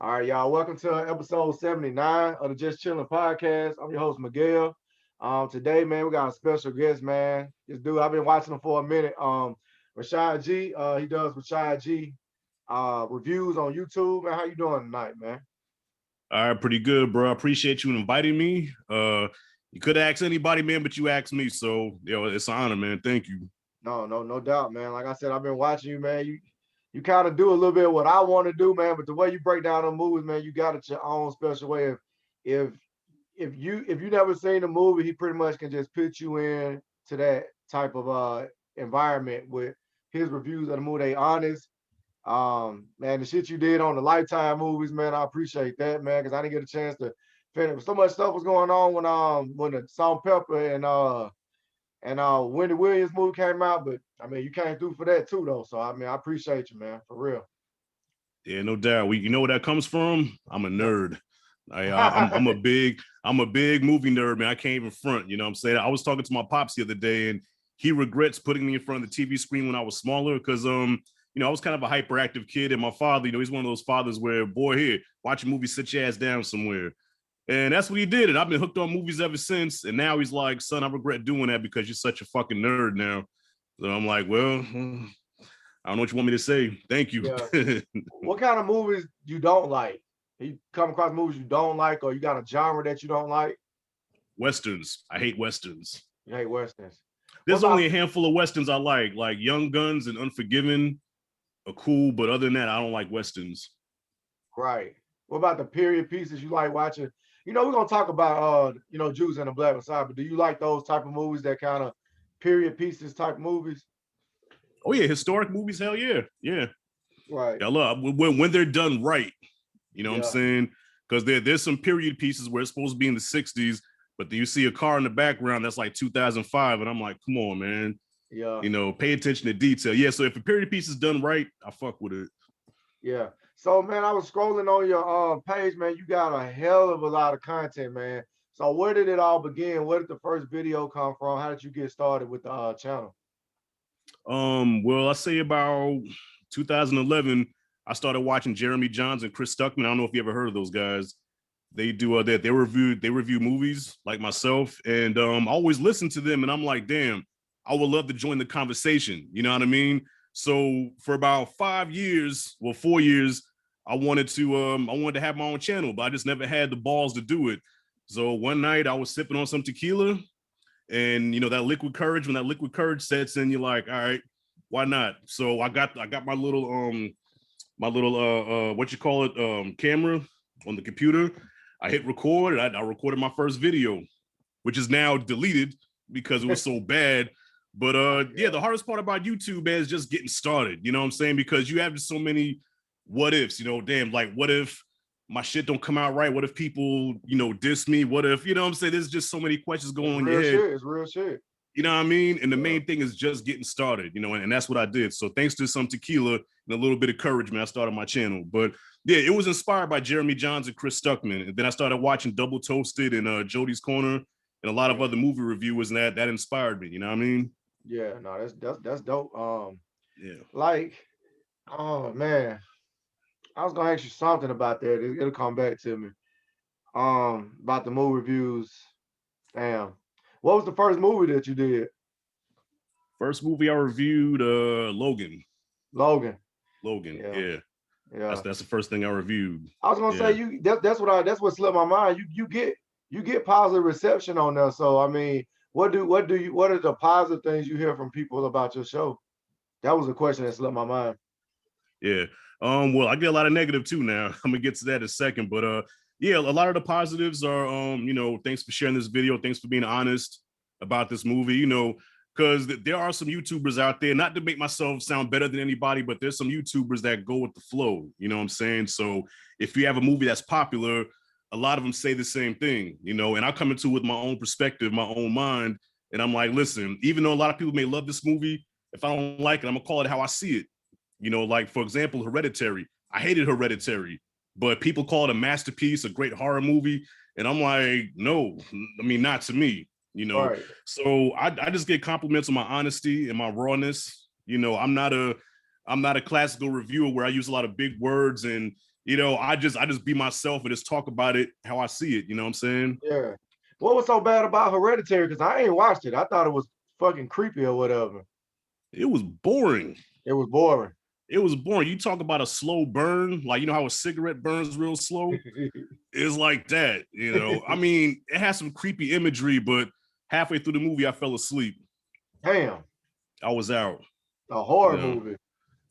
All right, y'all. Welcome to episode 79 of the Just Chilling podcast. I'm your host, Miguel. Today, man, we got a special guest, man. This dude, I've been watching him for a minute. Rashad G. He does Rashad G. Reviews on YouTube. Man, how you doing tonight, man? All right, pretty good, bro. I appreciate you inviting me. You could have asked anybody, man, but you asked me, so it's an honor, man. Thank you. No doubt, man. Like I said, I've been watching you, man. You kind of do a little bit of what I want to do, man. But the way you break down the movies, man, you got it your own special way. If if you never seen the movie, he pretty much can just put you in to that type of environment with his reviews of the movie. They honest. Man, the shit you did on the Lifetime movies, man, I appreciate that, man, because I didn't get a chance to finish. So much stuff was going on when the Salt Pepper and Wendy Williams movie came out, but I mean, you came through for that too, though. So I mean, I appreciate you, man, for real. Yeah, no doubt. You know where that comes from? I'm a nerd. I'm a big movie nerd, man. I can't even front. You know what I'm saying? I was talking to my pops the other day, and he regrets putting me in front of the TV screen when I was smaller because I was kind of a hyperactive kid, and my father, he's one of those fathers where, boy, here, watch a movie, sit your ass down somewhere. And that's what he did. And I've been hooked on movies ever since. And now he's like, son, I regret doing that because you're such a fucking nerd now. So I'm like, well, I don't know what you want me to say. Thank you. Yeah. What kind of movies you don't like? You come across movies you don't like, or you got a genre that you don't like? Westerns. I hate Westerns. You hate Westerns. There's only a handful of Westerns I like Young Guns and Unforgiven are cool, but other than that, I don't like Westerns. Right. What about the period pieces you like watching? We're gonna talk about Judas and the Black Messiah, but do you like those type of movies, that kind of period pieces type movies? Oh yeah, historic movies, hell yeah. Yeah. Right. I love when they're done right. You know what I'm saying? Because there's some period pieces where it's supposed to be in the 60s, but then you see a car in the background that's like 2005, and I'm like, come on, man. Yeah. Pay attention to detail. Yeah, so if a period piece is done right, I fuck with it. Yeah. So, man, I was scrolling on your page, man. You got a hell of a lot of content, man. So where did it all begin? Where did the first video come from? How did you get started with the channel? Well, I say about 2011, I started watching Jeremy Jahns and Chris Stuckman. I don't know if you ever heard of those guys. They do that. They review movies like myself, and I always listen to them, and I'm like, damn, I would love to join the conversation. You know what I mean? So for about 4 years, I wanted to have my own channel, but I just never had the balls to do it. So one night I was sipping on some tequila, and that liquid courage, when that liquid courage sets in, you're like, all right, why not? So I got my little what you call it, camera on the computer. I hit record, and I recorded my first video, which is now deleted because it was so bad. But the hardest part about YouTube, man, is just getting started. You know what I'm saying? Because you have just so many what ifs. Damn, like, what if my shit don't come out right? What if people, diss me? What if, what I'm saying? There's just so many questions going on in your head. It's real shit. You know what I mean? And the main thing is just getting started, and that's what I did. So thanks to some tequila and a little bit of courage, man, I started my channel. But yeah, it was inspired by Jeremy Jahns and Chris Stuckman. And then I started watching Double Toasted and Jody's Corner and a lot of other movie reviewers, and that inspired me. You know what I mean? Yeah, no, that's dope. Yeah. Like, oh man, I was gonna ask you something about that. It'll come back to me. About the movie reviews. Damn. What was the first movie that you did? First movie I reviewed, Logan. Logan. Yeah. That's the first thing I reviewed. I was gonna say that's what slipped my mind. You get positive reception on there. So I mean, what are the positive things you hear from people about your show? That was a question that slipped my mind. Yeah. Well, I get a lot of negative too now. I'm gonna get to that in a second, but a lot of the positives are thanks for sharing this video, thanks for being honest about this movie, because there are some YouTubers out there, not to make myself sound better than anybody, but there's some YouTubers that go with the flow, you know what I'm saying? So if you have a movie that's popular, a lot of them say the same thing, and I come into it with my own perspective, my own mind, and I'm like, listen, even though a lot of people may love this movie, if I don't like it, I'm gonna call it how I see it. Like, for example, Hereditary. I hated Hereditary, but people call it a masterpiece, a great horror movie. And I'm like, no, I mean, not to me, Right. So I just get compliments on my honesty and my rawness. I'm not a I'm not a classical reviewer where I use a lot of big words, and I just be myself and just talk about it how I see it. You know what I'm saying? Yeah. What was so bad about Hereditary? Because I ain't watched it. I thought it was fucking creepy or whatever. It was boring. It was boring. It was boring. You talk about a slow burn, like how a cigarette burns real slow. It's like that. I mean, it has some creepy imagery, but halfway through the movie, I fell asleep. Damn. I was out. A horror movie.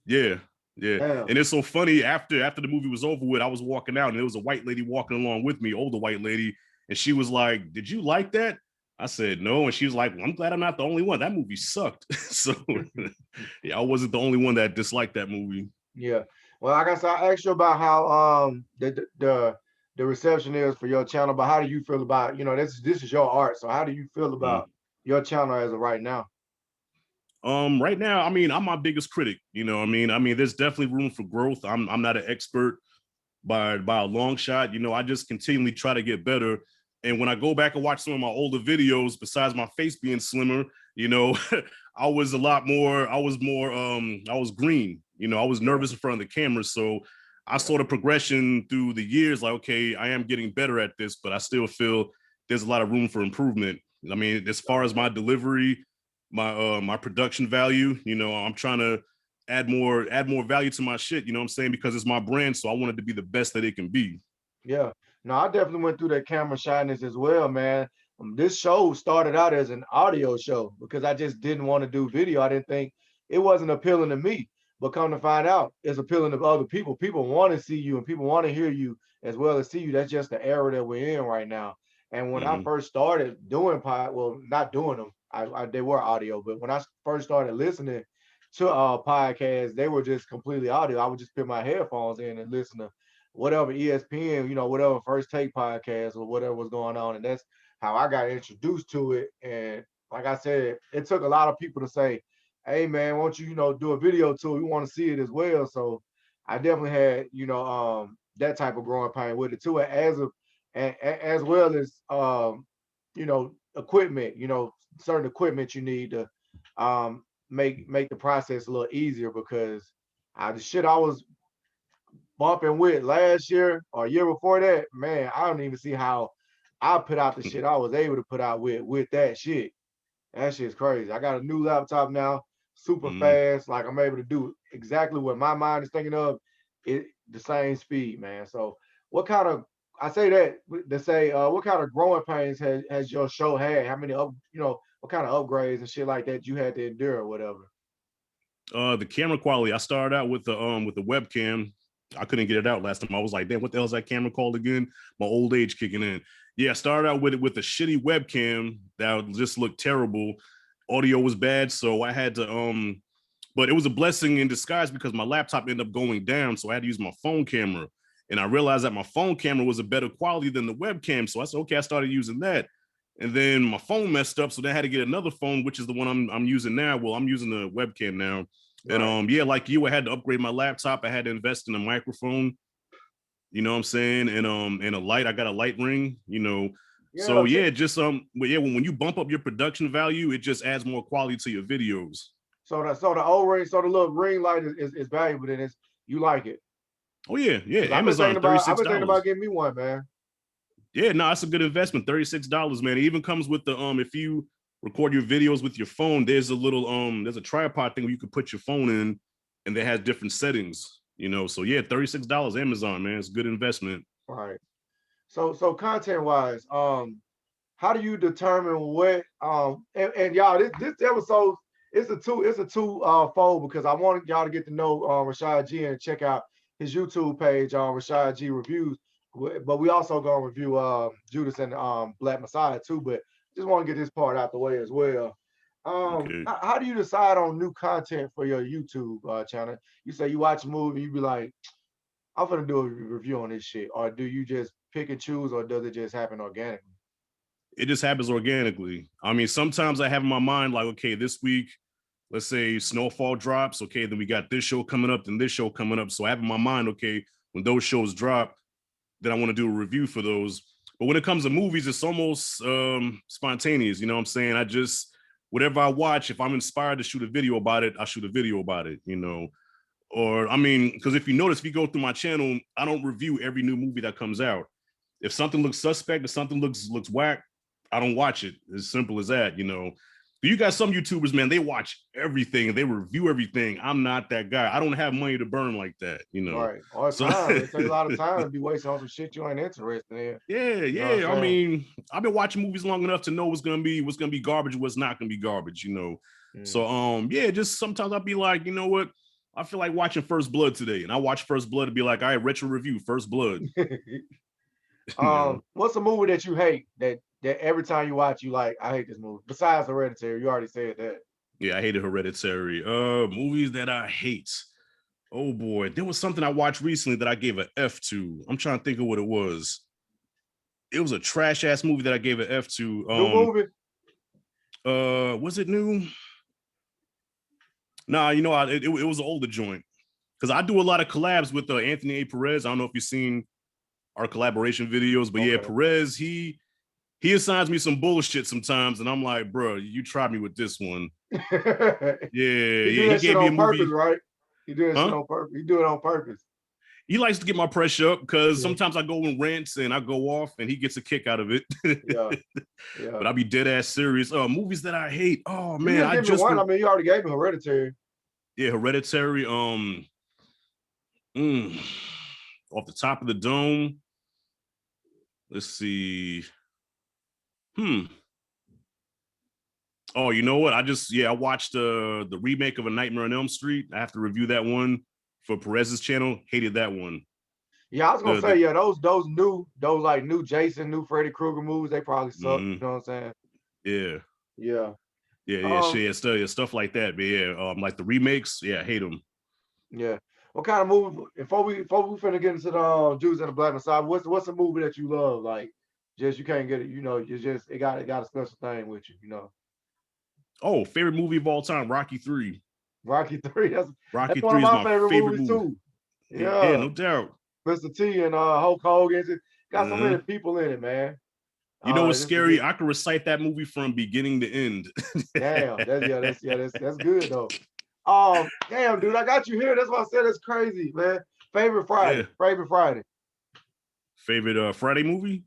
Yeah. Yeah. Damn. And it's so funny, after the movie was over with, I was walking out and there was a white lady walking along with me, older white lady. And she was like, "Did you like that?" I said, "No." And she was like, "Well, I'm glad I'm not the only one. That movie sucked." So yeah, I wasn't the only one that disliked that movie. Yeah. Well, I guess I asked you about how the reception is for your channel, but how do you feel about, this is your art. So how do you feel about your channel as of right now? Right now, I mean, I'm my biggest critic. I mean, there's definitely room for growth. I'm not an expert by a long shot. I just continually try to get better. And when I go back and watch some of my older videos, besides my face being slimmer, I was green. I was nervous in front of the camera. So I saw the progression through the years, like, okay, I am getting better at this, but I still feel there's a lot of room for improvement. I mean, as far as my delivery, my production value, I'm trying to add more value to my shit, you know what I'm saying? Because it's my brand, so I want it to be the best that it can be. Yeah. No, I definitely went through that camera shyness as well, man. This show started out as an audio show because I just didn't want to do video. I didn't think it wasn't appealing to me. But come to find out, it's appealing to other people. People want to see you and people want to hear you as well as see you. That's just the era that we're in right now. And when I first started doing well, not doing them, they were audio, but when I first started listening to podcasts, they were just completely audio. I would just put my headphones in and listen to whatever ESPN, whatever First Take podcast or whatever was going on. And that's how I got introduced to it. And like I said, it took a lot of people to say, "Hey man, won't you, do a video too? We want to see it as well." So I definitely had, that type of growing pain with it too, as well as equipment, certain equipment you need to make the process a little easier because the shit I was bumping with last year or year before that, man, I don't even see how I put out the shit I was able to put out with that shit. That shit's crazy. I got a new laptop now, super fast. Like I'm able to do exactly what my mind is thinking of, it the same speed, man. So what kind of I say that to say what kind of growing pains has your show had? How many what kind of upgrades and shit like that you had to endure or whatever? The camera quality, I started out with the webcam. I couldn't get it out last time. I was like, damn, what the hell is that camera called again? My old age kicking in. Yeah, I started out with it with a shitty webcam that just looked terrible. Audio was bad, so I had to but it was a blessing in disguise because my laptop ended up going down, so I had to use my phone camera. And I realized that my phone camera was a better quality than the webcam. So I said, okay, I started using that. And then my phone messed up, so then I had to get another phone, which is the one I'm using now. Well, I'm using the webcam now. Right. And yeah, like you, I had to upgrade my laptop. I had to invest in a microphone, you know what I'm saying, and a light. I got a light ring, Yeah, So yeah, just but yeah, when you bump up your production value, it just adds more quality to your videos. So the O-ring, so the little ring light is valuable, then it's you like it. Oh yeah, yeah. 'Cause Amazon, I've been thinking about $36. getting me one, man. Yeah, no, that's a good investment. $36, man. It even comes with the if you record your videos with your phone, there's a little there's a tripod thing where you can put your phone in, and they has different settings, So yeah, $36 Amazon, man. It's a good investment. Right. So content wise, how do you determine what and y'all this episode it's a two fold because I want y'all to get to know Rashad G and check out his YouTube page on Rashad G Reviews. But we also gonna review Judas and Black Messiah too. But just want to get this part out the way as well. Okay. How do you decide on new content for your YouTube channel? You say you watch a movie, you be like, I'm gonna do a review on this shit, or do you just pick and choose, or does it just happen organically? It just happens organically. I mean, sometimes I have in my mind, like, okay, this week, let's say Snowfall drops. Okay, then we got this show coming up, then this show coming up. So I have in my mind, okay, when those shows drop, then I want to do a review for those. But when it comes to movies, it's almost spontaneous. You know what I'm saying? Whatever I watch, if I'm inspired to shoot a video about it, I shoot a video about it. Or I mean, because if you notice, if you go through my channel, I don't review every new movie that comes out. If something looks suspect, if something looks whack, I don't watch it. As simple as that, you know. You got some YouTubers, man, they watch everything, they review everything. I'm not that guy. I don't have money to burn like that, you know. Right. All the So time. It takes a lot of time to be wasting on some shit you ain't interested in. yeah, You know what I'm yeah. I saying? mean, I've been watching movies long enough to know what's gonna be garbage, what's not gonna be garbage, you know. So yeah, just sometimes I'll be like, you know what? I feel like watching First Blood today, and I watch First Blood to be like, all right, retro review First Blood. You know? What's a movie that you hate that every time you watch you like, I hate this movie? Besides Hereditary, you already said that. Yeah, I hated Hereditary. Movies that I hate. Oh boy, there was something I watched recently that I gave an F to. I'm trying to think of what it was. It was a trash ass movie that I gave an F to. New movie? Was it new? Nah, you know, it was an older joint. Because I do a lot of collabs with Anthony A. Perez. I don't know if you've seen our collaboration videos, but yeah, Perez, he assigns me some bullshit sometimes, and I'm like, bro, you tried me with this one. Yeah, he gave me a movie. Purpose, right? He do that shit on purpose. He do it on purpose. He likes to get my pressure up because sometimes I go in rants and I go off, and he gets a kick out of it. Yeah. But I be dead ass serious. Movies that I hate. Oh man, I mean, you already gave me Hereditary. Yeah, Hereditary. Off the top of the dome. Let's see. Oh, you know what? I watched the remake of A Nightmare on Elm Street. I have to review that one for Perez's channel. Hated that one. Yeah, I was gonna say, those new Jason, new Freddy Krueger movies, they probably suck. You know what I'm saying? Yeah. Yeah. Stuff like that. But yeah, like the remakes, yeah, I hate them. Yeah. What kind of movie? Before we finna get into the Judas and the Black Messiah, what's a movie that you love? Like, just you can't get it. You know, it got a special thing with you. You know. Oh, favorite movie of all time, Rocky 3. Rocky 3. That's Rocky one 3 of is my my favorite movies movie. too. Yeah, no doubt. Mr. T and Hulk Hogan. Got so many people in it, man. You know what's scary? I can recite that movie from beginning to end. Damn, that's good though. Damn, dude, I got you here. That's why I said it's crazy, man. Favorite Friday. Yeah. Favorite Friday. Favorite Friday movie?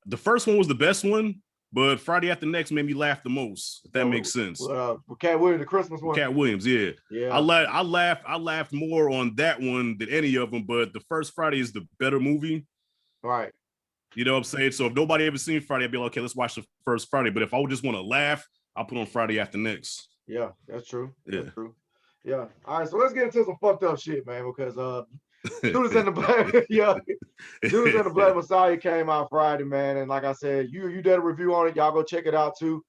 The first one was the best one, but Friday After Next made me laugh the most. If that makes sense. With Cat Williams, the Christmas one. Cat Williams, yeah. Yeah. I laughed more on that one than any of them, but the first Friday is the better movie. Right. You know what I'm saying? So if nobody ever seen Friday, I'd be like, okay, let's watch the first Friday. But if I would just want to laugh, I'll put on Friday After Next. Yeah, that's true. Yeah. That's true. Yeah. All right, so let's get into some fucked up shit, man, because Judas and the Black, Judas and the Black Messiah came out Friday, man. And like I said, you did a review on it. Y'all go check it out too.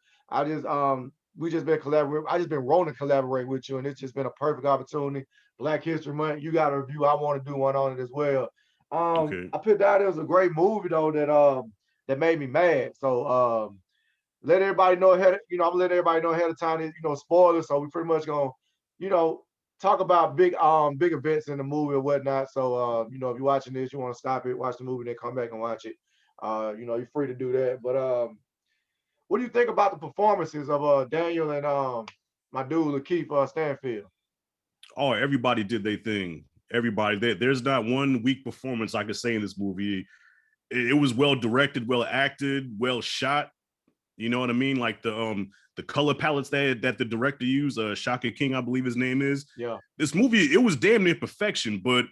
We just been collaborating. I just been rolling collaborate with you, and it's just been a perfect opportunity. Black History Month. You got a review. I want to do one on it as well. I put that it was a great movie though that made me mad. So let everybody know ahead. I'm gonna let everybody know ahead of time. Spoilers. So we pretty much gonna, talk about big events in the movie or whatnot. So if you're watching this, you want to stop it, watch the movie, then come back and watch it. You're free to do that. But what do you think about the performances of Daniel and my dude Lakeith Stanfield? Oh, everybody did their thing. Everybody. There's not one weak performance I could say in this movie. It was well directed, well acted, well shot. You know what I mean? Like the color palettes that the director used, Shaka King, I believe his name is. Yeah. This movie, it was damn near perfection, but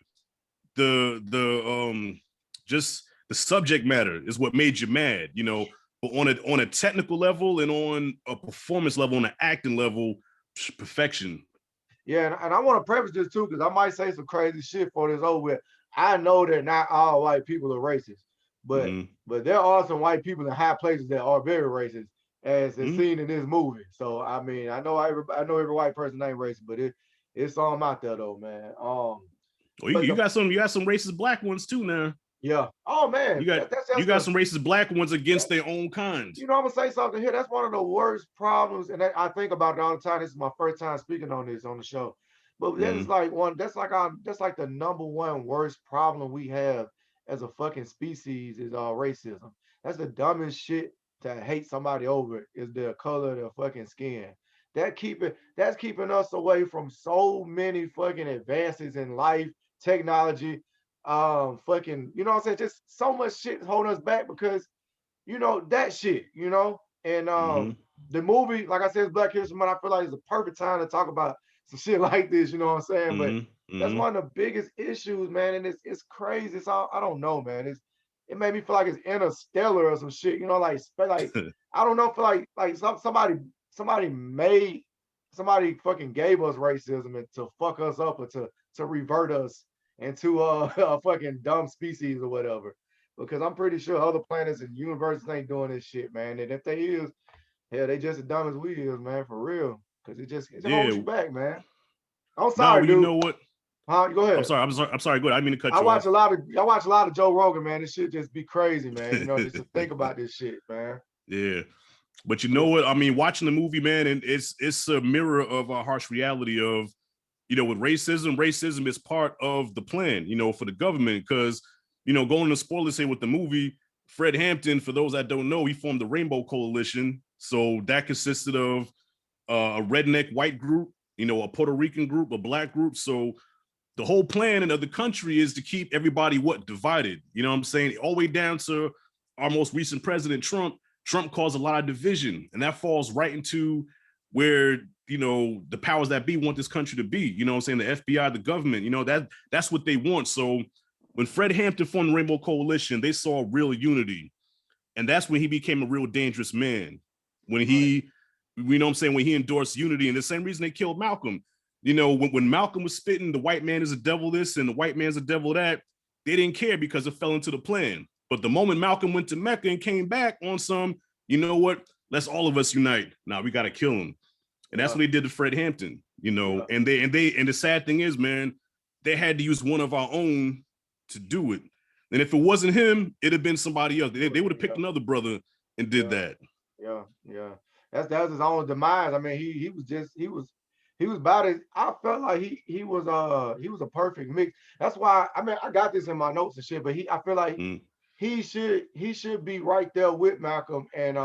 just the subject matter is what made you mad, But on a technical level and on a performance level, on an acting level, perfection. Yeah, and I want to preface this too, because I might say some crazy shit for this over with. I know that not all white people are racist, but there are some white people in high places that are very racist, as is seen in this movie. So I mean, I know every white person ain't racist, but it's some out there though, man. Well, you got some racist black ones too now. Yeah. Oh man, you got some racist black ones against their own kind. I'm gonna say something here. That's one of the worst problems, and I think about it all the time. This is my first time speaking on this on the show, but that's like the number one worst problem we have as a fucking species is racism. That's the dumbest shit to hate somebody over is their color, their fucking skin. that's keeping us away from so many fucking advances in life, technology, fucking, you know what I'm saying? Just so much shit holding us back because that shit, and Mm-hmm. the movie, like I said, it's Black History Month. I feel like it's the perfect time to talk about some shit like this, you know what I'm saying? But Mm-hmm. that's Mm-hmm. one of the biggest issues, man, and it's crazy. It's all, I don't know, man. It made me feel like it's interstellar or some shit, like I don't know, feel like somebody made somebody fucking gave us racism and to fuck us up or to revert us into a fucking dumb species or whatever. Because I'm pretty sure other planets and universes ain't doing this shit, man. And if they is, hell, they just as dumb as we is, man, for real. Because it just holds Yeah. you back, man. I'm No, sorry, well, you dude. know what? Huh? Go I'm ahead. sorry. I'm sorry. I'm sorry. Go ahead. I didn't mean to cut you off. I watch a lot of Joe Rogan, man. This shit just be crazy, man. Just to think about this shit, man. Yeah. But you know But what? I mean, watching the movie, man, and it's a mirror of our harsh reality of, with racism is part of the plan, for the government. Because, going to spoilers here with the movie, Fred Hampton, for those that don't know, he formed the Rainbow Coalition. So that consisted of a redneck white group, a Puerto Rican group, a black group. So the whole plan of the country is to keep everybody divided. You know what I'm saying? All the way down to our most recent president, Trump. Trump caused a lot of division, and that falls right into where the powers that be want this country to be. You know what I'm saying? The FBI, the government. That's what they want. So when Fred Hampton formed the Rainbow Coalition, they saw real unity, and that's when he became a real dangerous man. When right, he, when he endorsed unity, and the same reason they killed Malcolm. When Malcolm was spitting, the white man is a devil this and the white man's a devil that, they didn't care because it fell into the plan. But the moment Malcolm went to Mecca and came back on some, you know what? Let's all of us unite. Now we got to kill him. And that's yeah, what they did to Fred Hampton, yeah, and the sad thing is, man, they had to use one of our own to do it. And if it wasn't him, it'd have been somebody else. They would have picked yeah, another brother and did yeah, that. yeah. That's his own demise. I mean, he was about it. I felt like he was a perfect mix. That's why I mean I got this in my notes and shit, but I feel like Mm, he should be right there with Malcolm and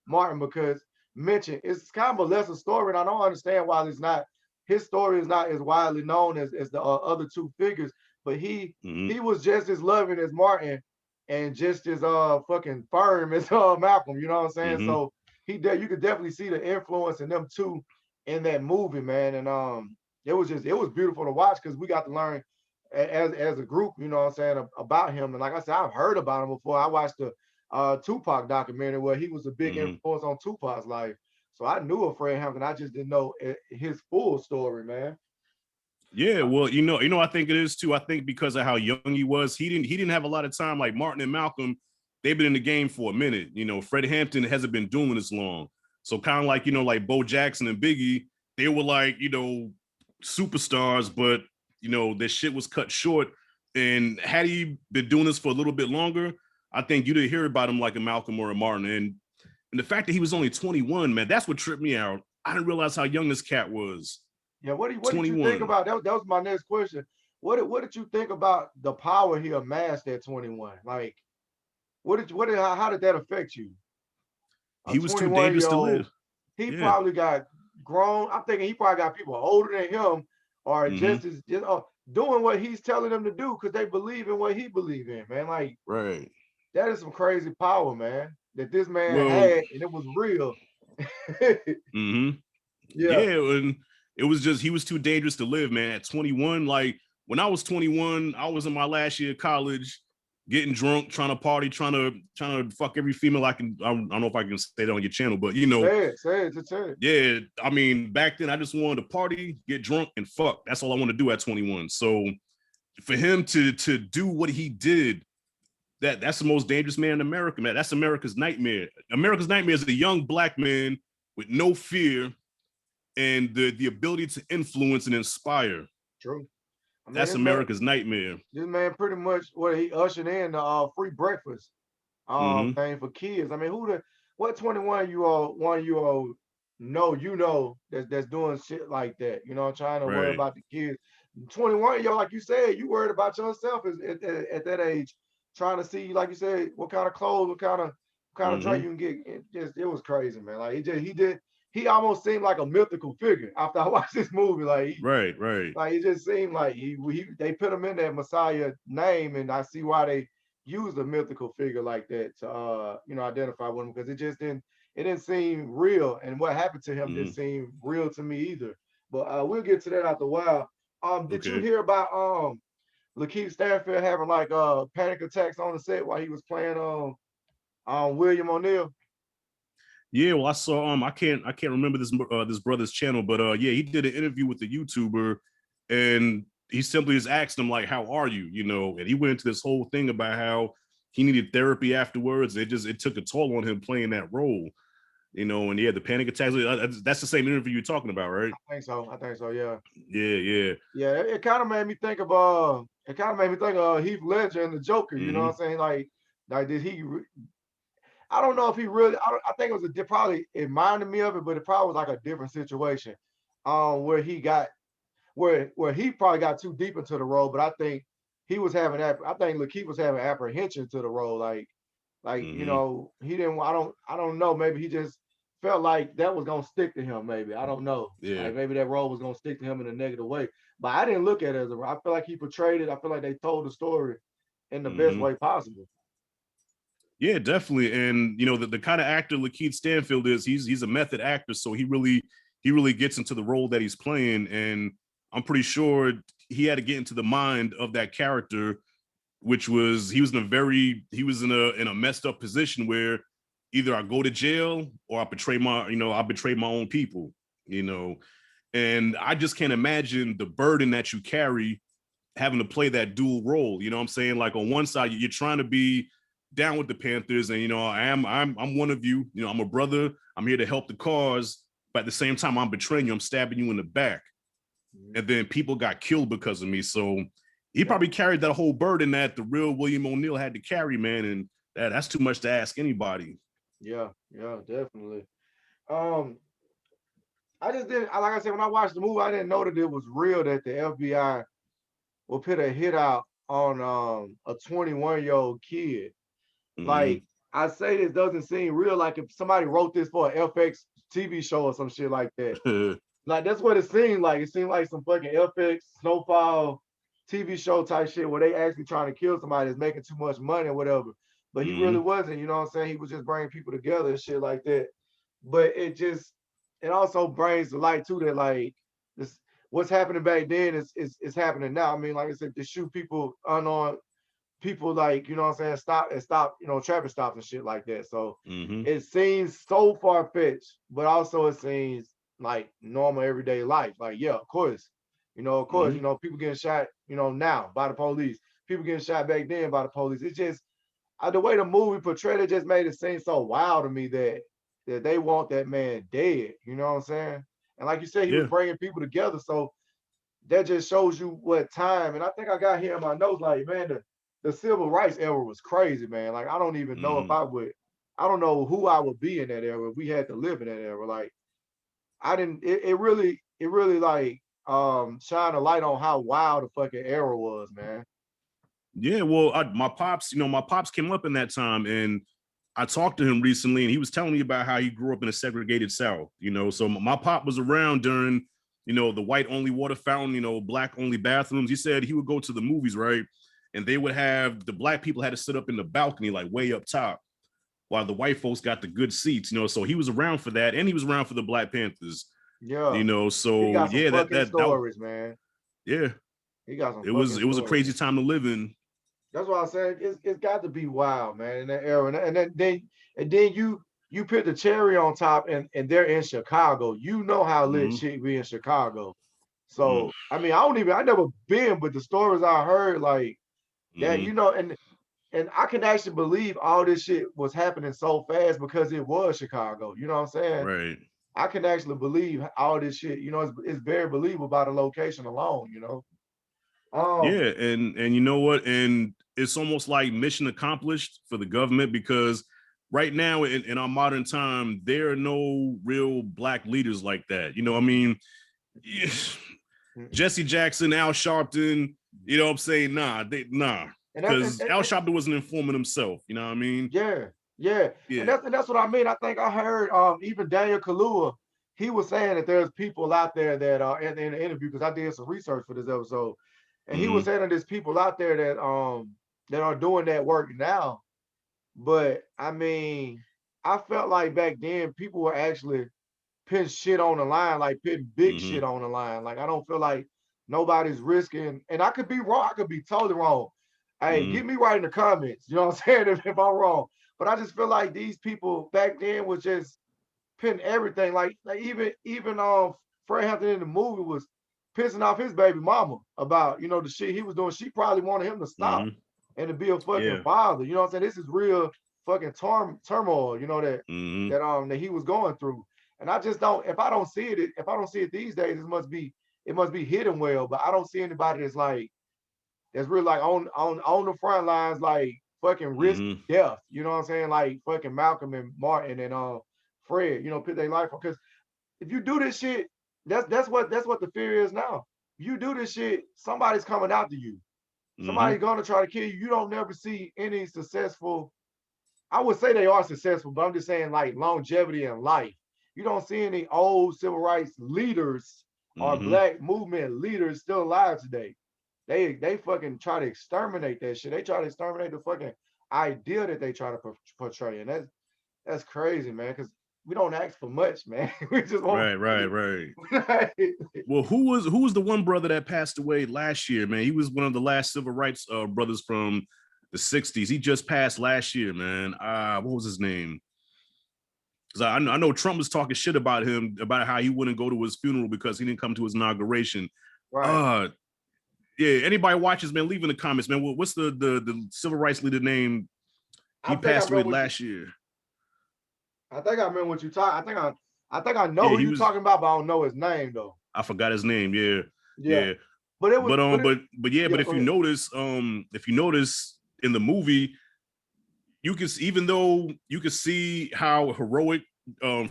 Martin because mentioned it's kind of a lesser story, and I don't understand why it's not his story is not as widely known as the other two figures, but mm, he was just as loving as Martin and just as fucking firm as Malcolm, you know what I'm saying? mm-hmm. So you could definitely see the influence in them two in that movie, man. And it was beautiful to watch because we got to learn as a group, you know what I'm saying, about him. And like I said, I've heard about him before. I watched the Tupac documentary where he was a big Mm-hmm. influence on Tupac's life. So I knew of Fred Hampton. I just didn't know his full story, man. Yeah, well, I think it is too. I think because of how young he was, he didn't have a lot of time. Like Martin and Malcolm, they've been in the game for a minute. Fred Hampton hasn't been doing this long. So kind of like, like Bo Jackson and Biggie, they were like, superstars, but their shit was cut short. And had he been doing this for a little bit longer, I think you didn't hear about him like a Malcolm or a Martin. And the fact that he was only 21, man, that's what tripped me out. I didn't realize how young this cat was. Yeah, what did you think 21. about that? That was my next question. What did you think about the power he amassed at 21? Like, how did that affect you? A He was too 21 dangerous year to old, live. he Yeah. probably got grown. I'm thinking he probably got people older than him or Mm-hmm. just doing what he's telling them to do because they believe in what he believe in, man. Like Right. that is some crazy power, man. That this man Well, had, and it was real. mm-hmm. Yeah, Yeah, and it was just he was too dangerous to live, man. At 21, like when I was 21, I was in my last year of college, getting drunk, trying to party, trying to fuck every female I can. I don't know if I can say that on your channel, but say it. yeah. I mean, back then I just wanted to party, get drunk, and fuck. That's all I want to do at 21. So for him to do what he did, that's the most dangerous man in America, man. That's America's nightmare. America's nightmare is a young black man with no fear and the ability to influence and inspire. True. I mean, That's America's nightmare. this man pretty much he ushered in the free breakfast Mm-hmm. thing for kids. I mean, what 21-year-old that's doing shit like that, trying to worry Right. about the kids. 21-year-old, like you said, you worried about yourself at that age, trying to see, like you said, what kind of clothes, what kind of drink Mm-hmm. you can get. It was crazy, man. Like he did he almost seemed like a mythical figure after I watched this movie. Right, right. Like it just seemed like they put him in that Messiah name, and I see why they used a mythical figure like that to identify with him, because it didn't seem real, and what happened to him didn't seem real to me either. But we'll get to that after a while. Did you Okay. hear about Lakeith Stanfield having like panic attacks on the set while he was playing William O'Neill? Yeah, well, I saw I can't remember this brother's channel, but yeah, he did an interview with the YouTuber, and he simply just asked him like, "How are you?" You know, and he went into this whole thing about how he needed therapy afterwards. It took a toll on him playing that role, you know, and he had the panic attacks. That's the same interview you're talking about, right? I think so. Yeah. Yeah, yeah. Yeah, it kind of made me think of Heath Ledger and the Joker. You know what I'm saying? Like did he? I don't know if he really. I think it was probably it reminded me of it, but it probably was like a different situation, where he got where he probably got too deep into the role. But I think he was having I think Lakeith was having apprehension to the role. He didn't. I don't know. Maybe he just felt like that was gonna stick to him. Maybe I don't know. Yeah. Like maybe that role was gonna stick to him in a negative way. But I didn't look at it as a. I feel like he portrayed it. I feel like they told the story in the best way possible. Yeah, definitely. And you know, the kind of actor Lakeith Stanfield is, he's a method actor, so he really gets into the role that he's playing. And I'm pretty sure he had to get into the mind of that character, which was he was in a messed up position where either I go to jail or I betray my own people, you know. And I just can't imagine the burden that you carry having to play that dual role. You know what I'm saying? Like on one side, you're trying to be down with the Panthers, and you know, I'm one of you. You know, I'm a brother. I'm here to help the cause, but at the same time, I'm betraying you. I'm stabbing you in the back, and then people got killed because of me. So he probably carried that whole burden that the real William O'Neill had to carry, man. And that's too much to ask anybody. Yeah, definitely. I just didn't, like I said, when I watched the movie, I didn't know that it was real that the FBI will put a hit out on a 21-year-old kid. Like, I say this doesn't seem real. Like if somebody wrote this for an FX TV show or some shit like that. Like that's what it seemed like. It seemed like some fucking FX Snowfall TV show type shit where they actually trying to kill somebody that's making too much money or whatever. But he really wasn't, you know what I'm saying? He was just bringing people together and shit like that. But it also brings to light too that like this what's happening back then is happening now. I mean, like I said, to shoot people unarmed people, like, you know what I'm saying, stop, you know, traffic stops and shit like that. So it seems so far-fetched, but also it seems like normal everyday life. Like, yeah, of course, you know, people getting shot, you know, now by the police, people getting shot back then by the police. It's just the way the movie portrayed it just made it seem so wild to me that they want that man dead. You know what I'm saying? And like you said, he was Yeah. bringing people together. So that just shows you what time. And I think I got here in my notes, like, man, the civil rights era was crazy, man. Like, I don't even know if I don't know who I would be in that era if we had to live in that era. Like, it really like shine a light on how wild the fucking era was, man. Yeah, well, my pops, my pops came up in that time, and I talked to him recently, and he was telling me about how he grew up in a segregated South. So my pop was around during, the white only water fountain, black only bathrooms. He said he would go to the movies, right, and they would have the black people had to sit up in the balcony, like way up top, while the white folks got the good seats. So he was around for that, and he was around for the Black Panthers. Yeah, he So got some yeah, fucking stories, man. Yeah, He got some it fucking was a stories. crazy time to live in. That's why I said it's got to be wild, man, in that era. And then you put the cherry on top, and they're in Chicago. You know how lit shit be in Chicago. So I mean, I never been, but the stories I heard, like that, and I can actually believe all this shit was happening so fast because it was Chicago. You know what I'm saying? Right. I can actually believe all this shit. It's very believable by the location alone. Yeah, and you know what? And it's almost like mission accomplished for the government, because right now in our modern time, there are no real black leaders like that. I mean, Jesse Jackson, Al Sharpton, what I'm saying? Nah. Because Al Sharpton wasn't informing himself, you know what I mean? Yeah. And that's what I mean. I think I heard even Daniel Kaluuya, he was saying that there's people out there that are in the interview, because I did some research for this episode, and he was saying that there's people out there that are doing that work now. But I mean, I felt like back then people were actually putting shit on the line, like putting big shit on the line. Like I don't feel like nobody's risking, and I could be wrong, I could be totally wrong. Hey, get me right in the comments. You know what I'm saying? If I'm wrong. But I just feel like these people back then was just putting everything. Like even Fred Hampton in the movie was pissing off his baby mama about, you know, the shit he was doing. She probably wanted him to stop and to be a fucking father. You know what I'm saying? This is real fucking turmoil, you know, that he was going through. And I just don't, if I don't see it these days, it must be hidden well. But I don't see anybody that's really like on the front lines, like fucking risk death. You know what I'm saying? Like fucking Malcolm and Martin and Fred, you know, put their life on. Because if you do this shit, that's what the fear is now. You do this shit, somebody's coming after you. Somebody's gonna try to kill you. You don't never see any successful. I would say they are successful, but I'm just saying like longevity in life. You don't see any old civil rights leaders or black movement leaders still alive today. They fucking try to exterminate that shit. They try to exterminate the fucking idea that they try to portray, and that's crazy, man. Because we don't ask for much, man. We just want right. Well, who was the one brother that passed away last year, man? He was one of the last civil rights brothers from the 60s. He just passed last year, man. What was his name? Because I know Trump was talking shit about him, about how he wouldn't go to his funeral because he didn't come to his inauguration. Right. Yeah, anybody watches, man, leave in the comments, man. What's the civil rights leader name? He passed away last year. I think I remember what you talking. I think I know who you're talking about, but I don't know his name though. I forgot his name. Yeah. But it was. But if you notice, in the movie, you can, even though you can see how heroic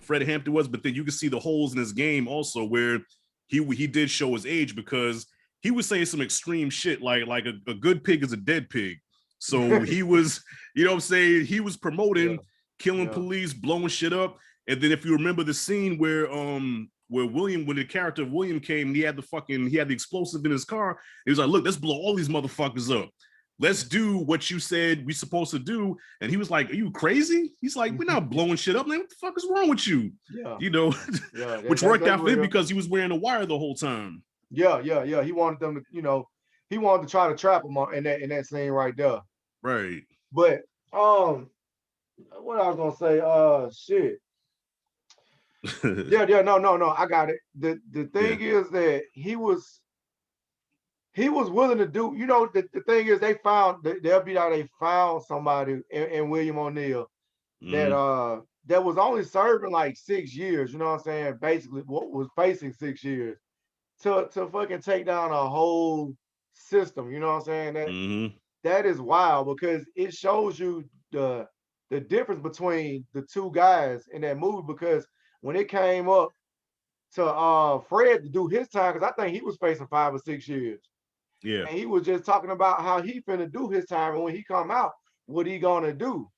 Fred Hampton was, but then you can see the holes in his game also, where he did show his age, because he was saying some extreme shit, like a good pig is a dead pig. So he was, you know what I'm saying? He was promoting killing police, blowing shit up. And then if you remember the scene where William, when the character of William came, he had the explosive in his car. He was like, look, let's blow all these motherfuckers up. Let's do what you said we're supposed to do. And he was like, are you crazy? He's like, we're not blowing shit up. Like, what the fuck is wrong with you? You know, which worked out for him because he was wearing a wire the whole time. Yeah. He wanted them to, you know, he wanted to try to trap him in that scene right there. Right. But what I was gonna say, shit. No, I got it. The thing is that he was willing to do, you know, the thing is they found the FBI, they found somebody in William O'Neal that was only serving like 6 years, you know what I'm saying? Basically what was facing 6 years to fucking take down a whole system, you know what I'm saying? That is wild, because it shows you the difference between the two guys in that movie. Because when it came up to Fred to do his time, because I think he was facing 5 or 6 years. Yeah. And he was just talking about how he finna do his time, and when he come out, what he gonna do.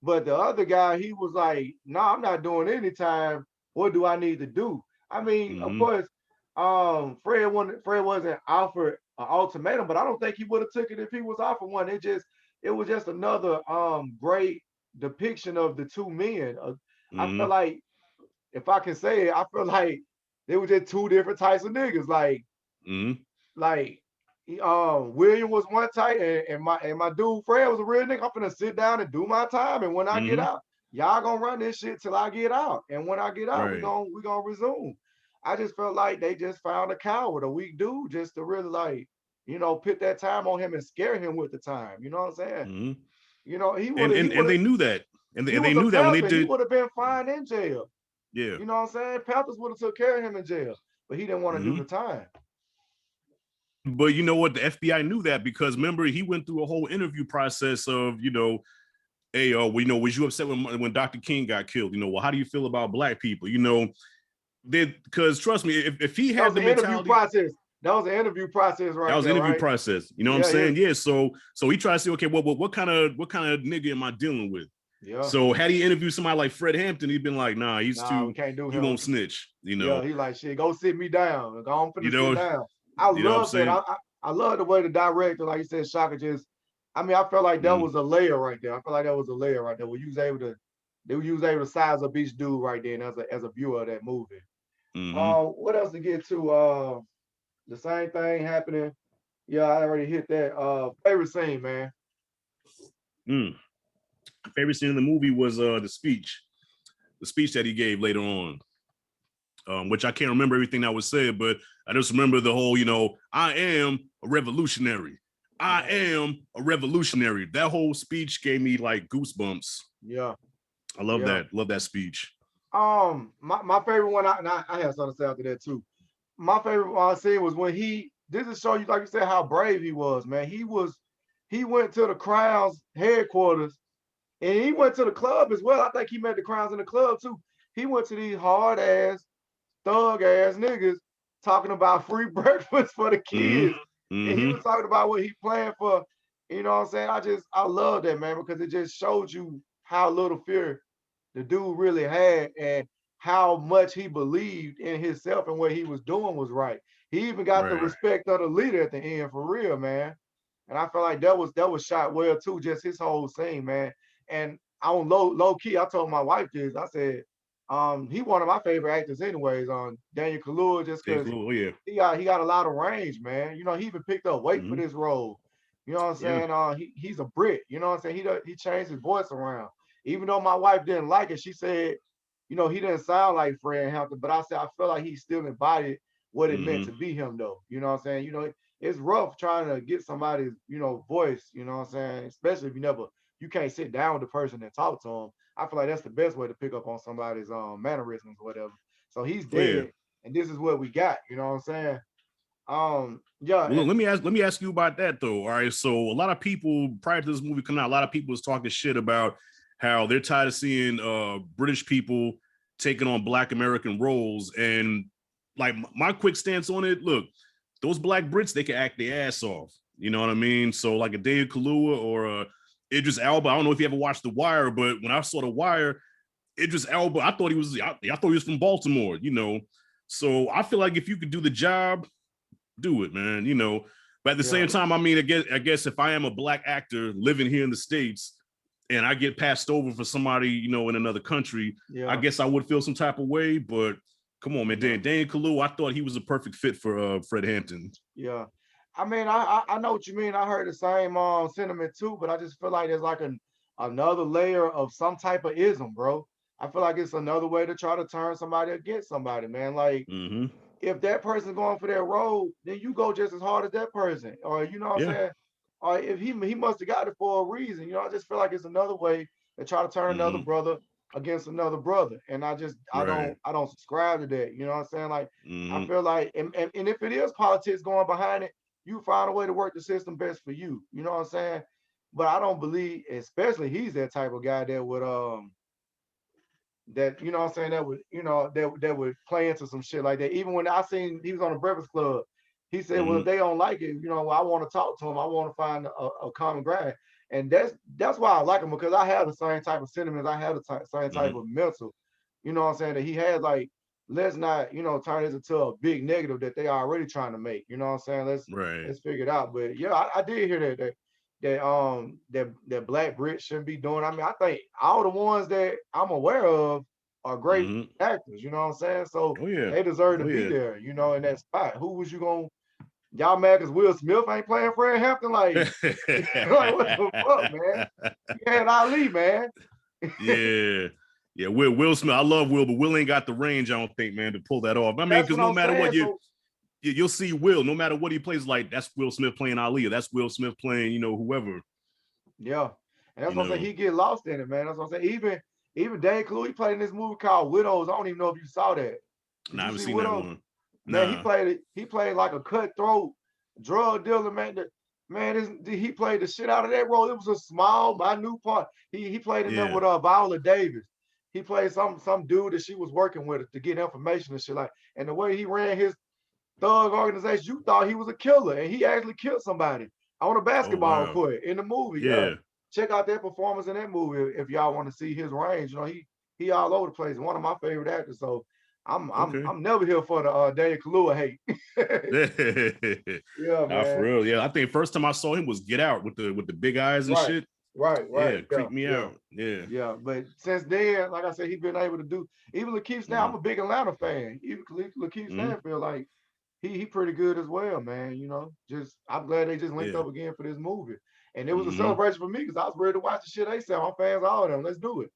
But the other guy, he was like, no, I'm not doing any time. What do I need to do? I mean, of course, Fred wasn't offered an ultimatum, but I don't think he would have took it if he was offered one. It was just another great depiction of the two men. I feel like, if I can say it, I feel like they were just two different types of niggas. Like William was one type, and my dude Fred was a real nigga. I'm finna sit down and do my time, and when I get out, y'all gonna run this shit till I get out. And when I get out, we gonna resume. I just felt like they just found a coward, a weak dude, just to really, like, you know, put that time on him and scare him with the time. You know what I'm saying? You know, he would, and they knew that, and they knew that when they did, he would have been fine in jail. Yeah, you know what I'm saying? Panthers would have took care of him in jail, but he didn't want to do the time. But you know what? The FBI knew that, because remember, he went through a whole interview process of, you know, hey, was you upset when Dr. King got killed? You know, well, how do you feel about black people? You know, because trust me, if he had the mentality, that was an interview process, right? That was an interview process. You know what I'm saying? Yeah. So he tried to say, okay, well, what kind of nigga am I dealing with? Yeah. So had he interviewed somebody like Fred Hampton, he'd been like, nah, Nah, we can't do he him. won't snitch, Yeah, he like, shit, go sit me down. Go on you finna sit know, down. I you know what I'm love that. saying? I love the way the director, like you said, Shaka just, I mean, I felt like that Mm, was a layer right there. I feel like that was a layer right there where you was able to, they was able to size up each dude right there and as a viewer of that movie. mm-hmm. What else to get to? The same thing happening. Yeah, I already hit that. Favorite scene, man. Mm. Favorite scene in the movie was the speech that he gave later on, which I can't remember everything that was said, but I just remember the whole, I am a revolutionary. I am a revolutionary. That whole speech gave me like goosebumps. Yeah, I love yeah. that. Love that speech. My favorite one. I have something to say after that too. My favorite scene was when this is show you, like you said, how brave he was, man. He went to the Crown's headquarters and he went to the club as well. I think he met the Crowns in the club too. He went to these hard ass, thug ass niggas talking about free breakfast for the Mm-hmm. kids. And he Mm-hmm. was talking about what he planned for. You know what I'm saying? I love that, man, because it just showed you how little fear the dude really had and how much he believed in himself and what he was doing was right. He even got the Right. respect of the leader at the end for real, man. And I feel like that was shot well too, just his whole scene, man. And on low key, I told my wife this. I said, he one of my favorite actors anyways, on Daniel Kaluuya, just because Oh yeah. he got a lot of range, man. He even picked up weight for Mm-hmm. this role. You know what I'm Yeah. saying? He's a Brit. You know what I'm saying? He changed his voice around. Even though my wife didn't like it, she said, he didn't sound like Fred Hampton, but I said I feel like he still embodied what it meant Mm-hmm. to be him, though. You know what I'm saying? It's rough trying to get somebody's, voice, you know what I'm saying? Especially if you can't sit down with the person and talk to them. I feel like that's the best way to pick up on somebody's mannerisms or whatever. So he's Oh yeah. dead, and this is what we got, you know what I'm saying? Yeah, Well, let me ask you about that though. All right. So a lot of people prior to this movie coming out, a lot of people was talking shit about how they're tired of seeing British people taking on Black American roles. And like my quick stance on it, look, those Black Brits, they can act their ass off. You know what I mean? So like a Daniel Kaluuya or Idris Elba. I don't know if you ever watched The Wire, but when I saw The Wire, Idris Elba, I thought he was from Baltimore, So I feel like if you could do the job, do it, man. But at the yeah, same time, I mean, I guess if I am a Black actor living here in the States and I get passed over for somebody, in another country, I yeah, guess I would feel some type of way. But come on, man, yeah. Daniel Kaluuya, I thought he was a perfect fit for Fred Hampton. Yeah. I mean, I know what you mean. I heard the same sentiment too, but I just feel like there's like another layer of some type of ism, bro. I feel like it's another way to try to turn somebody against somebody, man. Like Mm-hmm. if that person's going for that role, then you go just as hard as that person. Or you know what I'm Yeah. saying? Or if he must have got it for a reason. I just feel like it's another way to try to turn another Mm-hmm. brother against another brother. And Right. I don't subscribe to that. You know what I'm saying? Like I Mm-hmm. feel like and if it is politics going behind it, you find a way to work the system best for you. You know what I'm saying? But I don't believe, especially he's that type of guy that you know what I'm saying, that would that would play into some shit like that. Even when I seen he was on the Breakfast Club, he said, "Well, if Mm-hmm. they don't like it, I want to talk to them. I want to find a common ground." And that's why I like him, because I have the same type of sentiments. I have the same type Mm-hmm. of mental. You know what I'm saying, that he has. Like, let's not turn this into a big negative that they are already trying to make. You know what I'm saying? Right. Let's figure it out. But yeah, I did hear that Black Brits shouldn't be doing. I mean, I think all the ones that I'm aware of are great Mm-hmm. actors. You know what I'm saying? So Oh yeah. they deserve to Oh be yeah. there. In that spot. Who was you going? Y'all mad because Will Smith ain't playing Fred Hampton? Like, like what the fuck, man? You had Ali, man. Yeah. Yeah, Will Smith. I love Will, but Will ain't got the range, I don't think, man, to pull that off. I mean, That's because what no I'm matter what, saying. So you'll see Will, no matter what he plays, like that's Will Smith playing Ali, or that's Will Smith playing, whoever. yeah, and that's You what I'm saying. know. He get lost in it, man. That's what I'm saying. Even Dan Clue, he played in this movie called Widows. I don't even know if you saw that. And Did I you haven't see seen that Widows? one. Man, Nah. he played like a cutthroat drug dealer, man. He played the shit out of that role. It was a small, minute part. He played in there Yeah. with Viola Davis. He played some dude that she was working with to get information and shit like. And the way he ran his thug organization, you thought he was a killer, and he actually killed somebody on a Oh basketball wow. court in the movie. Yeah, Yeah. check out that performance in that movie if y'all want to see his range. You know, he all over the place. One of my favorite actors. So Okay. I'm never here for the Daniel Kaluuya hate. Yeah, Nah, for man. real. Yeah, I think first time I saw him was Get Out with the big eyes and Right, shit. right. Yeah, Yeah, creeped me yeah. out. Yeah. Yeah, but since then, like I said, he's been able to do. Even Lakeith now, Mm-hmm. I'm a big Atlanta fan. Even Lakeith Mm-hmm. Stanfield, like he pretty good as well, man. You know, just I'm glad they just linked Yeah. up again for this movie, and it was a Mm-hmm. celebration for me because I was ready to watch the shit they said. I'm fans of all of them. Let's do it.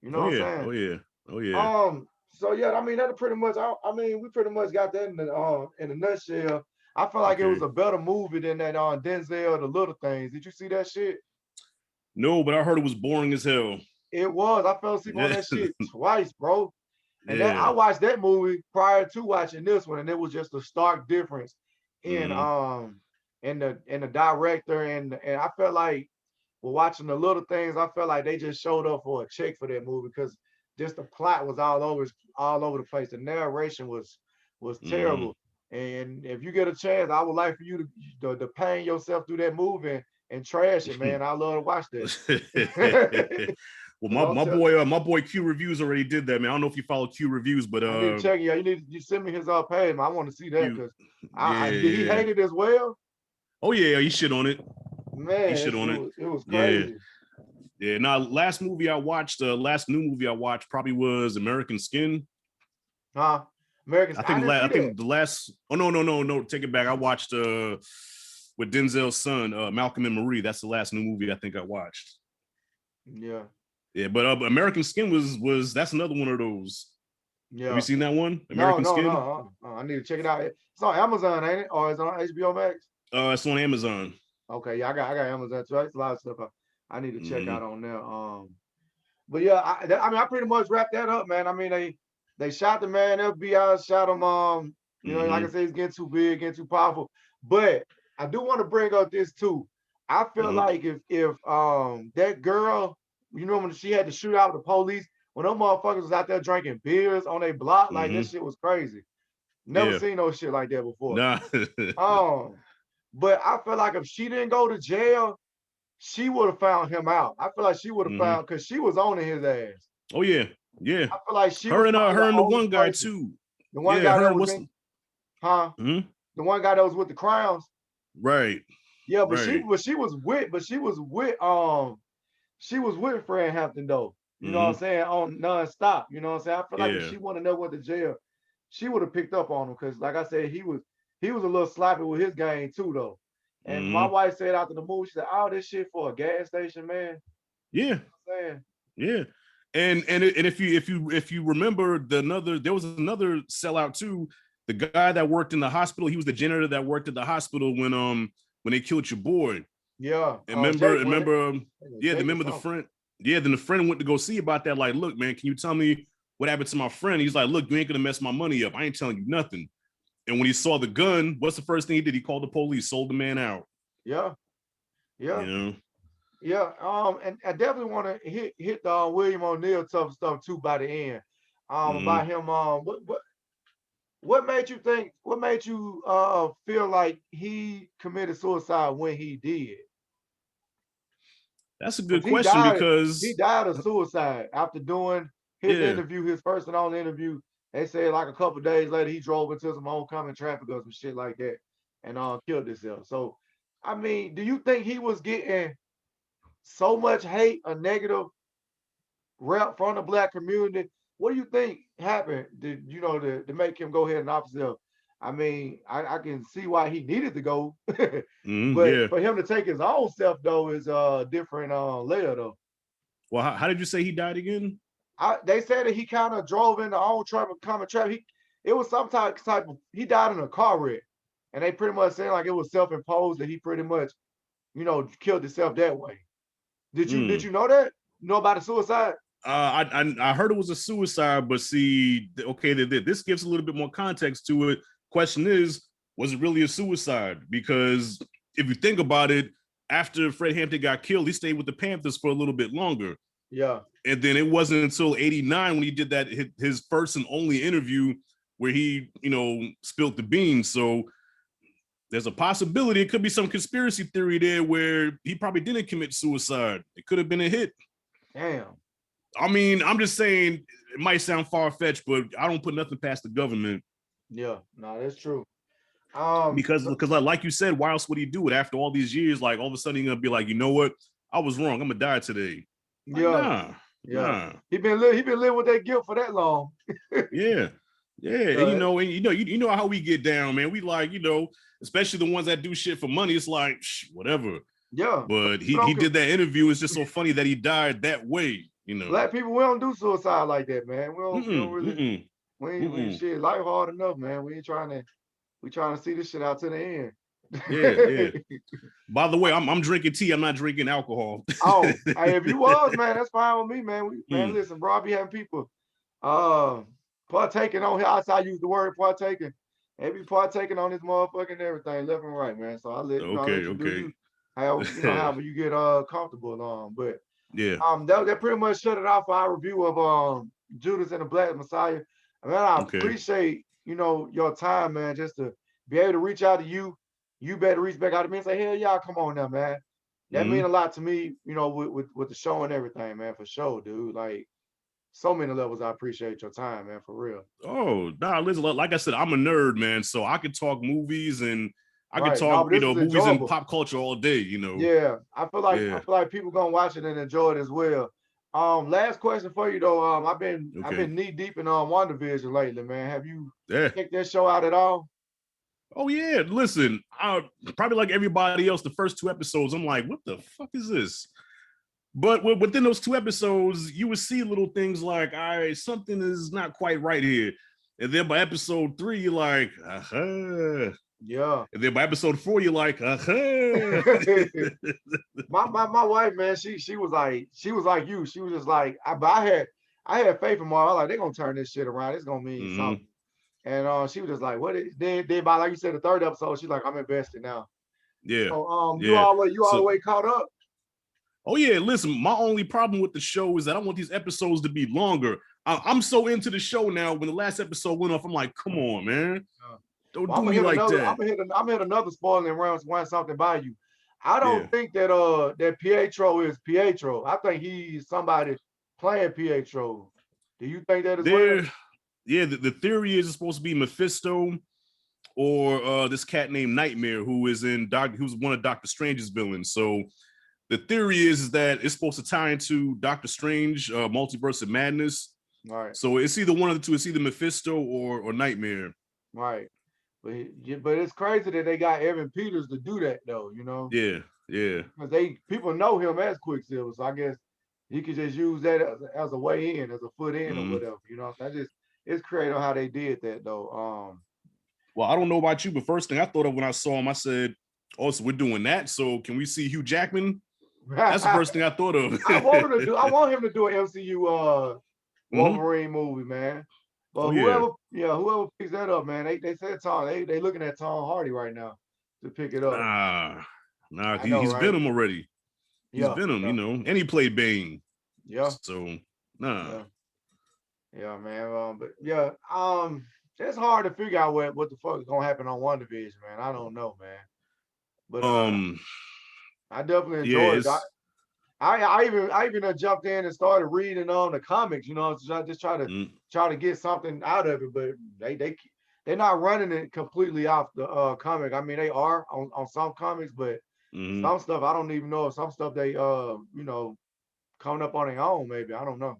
You know Oh what I'm yeah. saying? Oh yeah. Oh yeah. So yeah, I mean that's pretty much. I mean, we pretty much got that in a nutshell. I feel like it was Okay. a better movie than that on Denzel, The Little Things. Did you see that shit? No, but I heard it was boring as hell. It was. I fell asleep on Yeah. that shit twice, bro. And that I Yeah. watched that movie prior to watching this one, and it was just a stark difference in Mm-hmm. the director and I felt like well watching the little things, I felt like they just showed up for a check for that movie because just the plot was all over the place. The narration was Mm-hmm. terrible. And if you get a chance, I would like for you to pain yourself through that movie and trash it, man. I love to watch that. Well, Cause I'm telling my boy Q Reviews already did that, man. I don't know if you follow Q Reviews, but I need to check it. Yeah, you send me his page. Man. I want to see that Q, because I yeah, did he yeah. hate it as well? Oh yeah, he shit on it. He Man, shit on it. it was Yeah, crazy. yeah. Now, last movie I watched, last new movie I watched probably was American Skin. Huh? Americans, I didn't I see that. think the last. Oh no, take it back. I watched with Denzel's son, Malcolm and Marie. That's the last new movie I think I watched. Yeah, Yeah, but American Skin was that's another one of those. Have you yeah. seen that one, No, American no, Skin? no. I need to check it out. It's on Amazon, ain't it? Or is it on HBO Max? It's on Amazon. Okay, yeah, I got Amazon too. It's a lot of stuff I need to check Mm-hmm. out on there. But yeah, I mean, I pretty much wrapped that up, man. I mean, they shot the man. FBI shot him. You know, like I Mm-hmm. said, he's getting too big, getting too powerful. But I do want to bring up this too. I feel Mm-hmm. like if that girl, you know, when she had to shoot out the police, when them motherfuckers was out there drinking beers on their block, like that Mm-hmm. shit was crazy. Never Yeah. seen no shit like that before. Nah. Um, but I feel like if she didn't go to jail, she would have found him out. I feel like she would have Mm-hmm. found because she was owning his ass. Oh yeah. Yeah. I feel like she was probably the Her and the only one guy person. too. The one Yeah, guy her that and was what's in, huh? mm-hmm. The one guy that was with the crowns. Right. Yeah, Right. she was with Fred Hampton though. You know what I'm Mm-hmm. saying? On nonstop. You know what I'm saying? I feel like if Yeah. she wanted to know went to jail, she would have picked up on him because, like I said, he was a little sloppy with his game too though. And my Mm-hmm. wife said after the movie, she said, "Oh, this shit for a gas station, man." Yeah. You know what I'm saying? Yeah. And if you remember there was another sellout too. The guy that worked in the hospital, he was the janitor that worked at the hospital when they killed your boy. Yeah. And remember, Jake went it. remember, yeah, Jake or remember the something. friend. Yeah, then the friend went to go see about that. Like, look, man, can you tell me what happened to my friend? He's like, look, you ain't gonna mess my money up. I ain't telling you nothing. And when he saw the gun, what's the first thing he did? He called the police, sold the man out. Yeah. You Yeah. know? Yeah. And I definitely want to hit the William O'Neill tough stuff too by the end. Mm-hmm. About him. What made you think? What made you feel like he committed suicide when he did? That's a good Because question he because died of suicide after doing his yeah, interview, his first and only interview. They said like a couple days later he drove into some oncoming traffic or some shit like that and killed himself. So I mean, do you think he was getting so much hate or negative rep from the black community? What do you think happened to make him go ahead and opt himself? I mean, I can see why he needed to go, but yeah. for him to take his own self though is a different layer though. Well, how did you say he died again? They said that he kind of drove into own traffic, common traffic. It was some type of he died in a car wreck, and they pretty much saying like it was self imposed that he pretty much killed himself that way. Did Mm. you know that? You know about the suicide? I heard it was a suicide, but see, okay, this gives a little bit more context to it. Question is, was it really a suicide? Because if you think about it, after Fred Hampton got killed, he stayed with the Panthers for a little bit longer. Yeah. And then it wasn't until '89 when he did that his first and only interview where he, spilled the beans. So there's a possibility it could be some conspiracy theory there where he probably didn't commit suicide. It could have been a hit. Damn. I mean, I'm just saying it might sound far-fetched, but I don't put nothing past the government. Yeah, no, that's true. Because like you said, why else would he do it after all these years? Like all of a sudden he's gonna be like, you know what? I was wrong. I'm gonna die today. Like, yeah, nah. He been living with that guilt for that long. Yeah. And you know how we get down, man. We like, especially the ones that do shit for money. It's like whatever. Yeah, But he did that interview. It's just so funny that he died that way. Black people, we don't do suicide like that, man. We don't really. We ain't shit. Life hard enough, man. We trying to see this shit out to the end. Yeah. By the way, I'm drinking tea. I'm not drinking alcohol. Oh, hey, if you was, man, that's fine with me, man. Man, listen, bro, I be having people partaking on here. I use the word partaking. They be partaking on this motherfucking everything, left and right, man. So I let you do you. However you get comfortable. But yeah, that pretty much shut it off for our review of Judas and the Black Messiah. I mean, I appreciate your time, man, just to be able to reach out to you. You better reach back out to me and say, hell yeah, come on now, man. That mean a lot to me, with the show and everything, man, for sure, dude. Like so many levels, I appreciate your time, man, for real. Oh, nah, listen, like I said, I'm a nerd, man. So I could talk movies and I could talk, movies and pop culture all day, Yeah, I feel like people gonna watch it and enjoy it as well. Last question for you though. I've been knee deep in WandaVision lately, man. Have you checked that show out at all? Oh yeah, listen, probably like everybody else, the first 2 episodes, I'm like, what the fuck is this? But within those 2 episodes, you would see little things like, all right, something is not quite right here. And then by episode 3, you're like, aha. Yeah. And then by episode 4, you're like, aha. my wife, man, she was like you. She was just like, I had faith in her. I was like, they're gonna turn this shit around. It's gonna mean something. And she was just like, what is then by like you said, the 3rd episode, she's like, I'm invested now. Yeah. So you all the way caught up. Oh yeah, listen, my only problem with the show is that I want these episodes to be longer. I'm so into the show now. When the last episode went off, I'm like, come on, man. Don't do me like that. I'm hit another spoiling run something by you. I don't think that Pietro is Pietro. I think he's somebody playing Pietro. Do you think that as well? Yeah, the theory is it's supposed to be Mephisto or this cat named Nightmare, who's one of Doctor Strange's villains. So the theory is that it's supposed to tie into Doctor Strange, Multiverse of Madness. Right. So it's either one of the two. It's either Mephisto or Nightmare. Right. But it's crazy that they got Evan Peters to do that though. Yeah. Because people know him as Quicksilver, so I guess he could just use that as a way in, as a foot in or whatever. It's creative how they did that though. Well, I don't know about you, but first thing I thought of when I saw him, I said, "Oh, so we're doing that. So can we see Hugh Jackman?" That's the first thing I thought of. I want him to do an MCU Wolverine movie, man. But whoever picks that up, man, they said Tom. They looking at Tom Hardy right now to pick it up. Nah, he's Venom already. He's Venom, and he played Bane. Yeah. So nah. Yeah, man. It's hard to figure out what the fuck is gonna happen on WandaVision, man. I don't know, man. But I definitely enjoyed it. I even jumped in and started reading on the comics, just try to get something out of it. But they're not running it completely off the comic. I mean, they are on some comics, but some stuff I don't even know. Some stuff they coming up on their own. Maybe I don't know.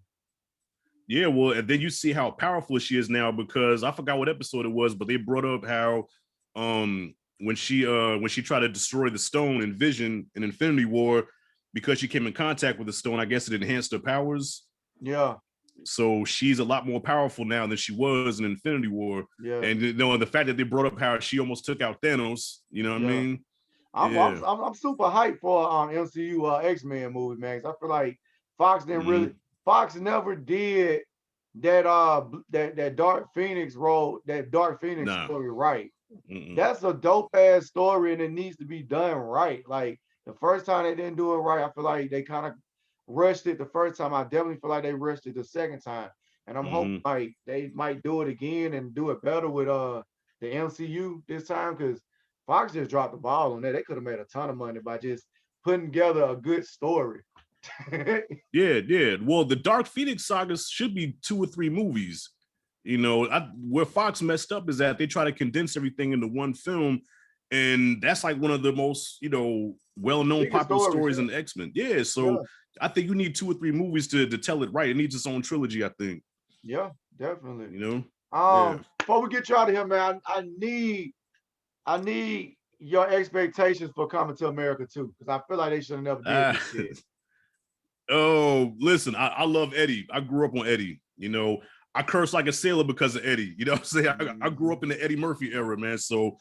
Yeah, well, and then you see how powerful she is now, because I forgot what episode it was, but they brought up how when she tried to destroy the stone in Vision in Infinity War, because she came in contact with the stone, I guess it enhanced her powers. Yeah. So she's a lot more powerful now than she was in Infinity War. Yeah. And the fact that they brought up how she almost took out Thanos, you know what I mean? I'm super hyped for MCU X-Men movie, man. I feel like Fox never did that Dark Phoenix role, that Dark Phoenix story right. That's a dope ass story, and it needs to be done right. Like the first time they didn't do it right, I feel like they kind of rushed it the first time. I definitely feel like they rushed it the second time, and I'm hoping like they might do it again and do it better with the MCU this time, because Fox just dropped the ball on that. They could have made a ton of money by just putting together a good story. Yeah. Well, the Dark Phoenix saga should be 2 or 3 movies. You know, where Fox messed up is that they try to condense everything into one film, and that's like one of the most, you know, well-known Biggest popular stories yeah. in X-Men. Yeah, so I think you need 2 or 3 movies to tell it right. It needs its own trilogy, I think. Yeah, definitely. You know, yeah. Before we get you out of here, man, I need your expectations for Coming to America too, because I feel like they should have never did this shit. Oh, listen, I love Eddie. I grew up on Eddie. You know, I curse like a sailor because of Eddie. You know what I'm saying? I grew up in the Eddie Murphy era, man. So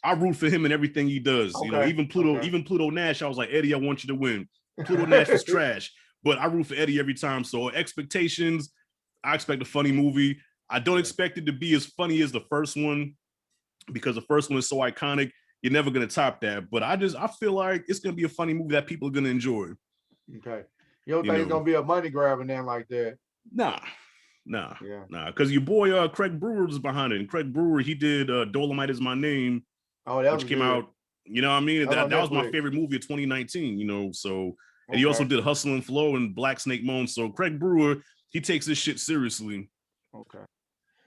I root for him in everything he does. Okay. You know, even Pluto Nash, I was like, Eddie, I want you to win. Pluto Nash was trash, but I root for Eddie every time. So expectations, I expect a funny movie. I don't expect it to be as funny as the first one because the first one is so iconic. You're never gonna top that. But I feel like it's gonna be a funny movie that people are gonna enjoy. Okay. You don't think it's gonna be a money grab and then like that? Nah. Because your boy Craig Brewer was behind it. And Craig Brewer, he did Dolomite Is My Name, which came out, you know what I mean? That was my favorite movie of 2019, you know. So, and he also did Hustle and Flow and Black Snake Moan. So Craig Brewer, he takes this shit seriously. Okay.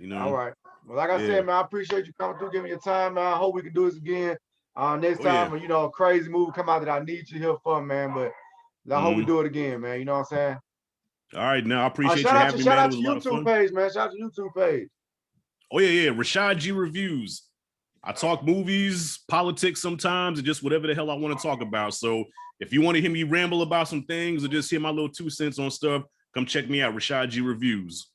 You know. All right. Well, like I said, man, I appreciate you coming through, giving me your time, man. I hope we can do this again next time. When, you know, a crazy movie come out that I need you here for, man. But I hope we do it again, man. You know what I'm saying? All right, now I appreciate you having me, man. It was a lot of fun. Page, man. Shout out to YouTube page. Oh yeah, Rashad G Reviews. I talk movies, politics sometimes, and just whatever the hell I want to talk about. So if you want to hear me ramble about some things or just hear my little 2 cents on stuff, come check me out, Rashad G Reviews.